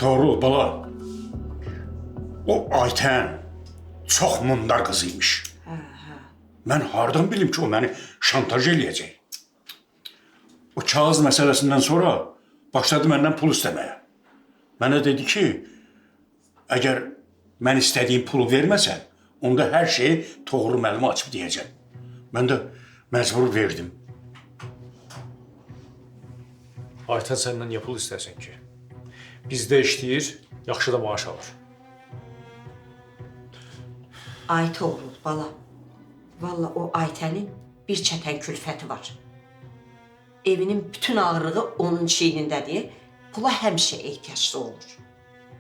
Doğru bala. O Ayten çox mundar qız imiş. Mən hardan bilim ki, o məni şantaj eləyəcək. O kağız məsələsindən sonra başladı məndən pul istəməyə. Mənə dedi ki, əgər mən istədiyim pulu verməsən, onda hər şeyi doğru müəllimə açıb deyəcəm. Mən də məcbur verdim. Ayten səndən niyə pul istəsin ki? Bizdə işləyir, yaxşı da maaş alır. Ayt oğul, bala. Valla o Aytənin bir çətən külfəti var. Evinin bütün ağırlığı onun çiynindədir. Pula həmişə ehtiyaclı olur.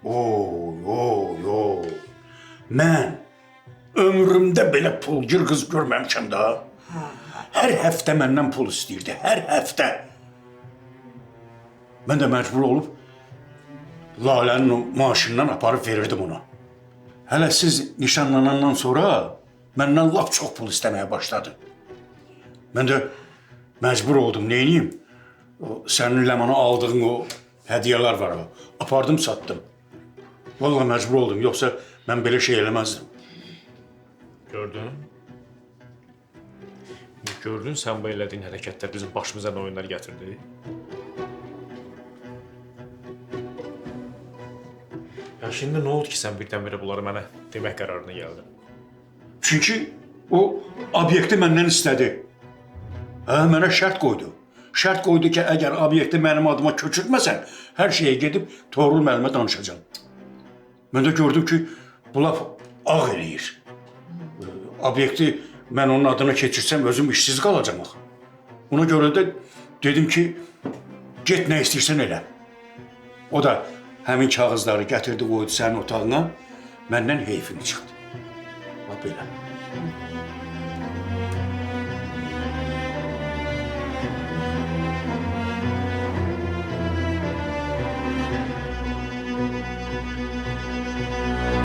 Oy. Mən ömrümdə belə pulgir qız görməmişəm da. Hər həftə məndən pul istəyirdi, hər həftə. Mən də məcbur olub Lalənin o maaşından aparıb verirdim ona. Hələ siz nişanlanandan sonra məndən lap çox pul istəməyə başladı. Mən də məcbur oldum, neyniyim? Sənin Ləmana aldığın o hədiyyələr var, apardım, satdım. Vallahi məcbur oldum, yoxsa mən belə şey eləməzdim. Gördün? Gördün sən bu elədiyin hərəkətlər bizim başımıza nə oyunlar gətirdi? Ya şimdi nə oldu ki sən birdən-birə bunları mənə demək qərarına gəldin? Çünki o obyekti məndən istədi. Mənə şərt qoydu. Şərt qoydu ki, əgər obyekti mənim adıma köçürtməsən, hər şeyə gedib Toğrul müəllimə danışacağam. Mən də gördüm ki, bu laf ağ eləyir. Obyekti mən onun adına keçirsəm, özüm işsiz qalacam axı. Ona görə də dedim ki, get nə istəyirsən elə. O da həmin kağızları gətirdi, qoydu sənin otağına, məndən heyfini çıxdı. Bax belə.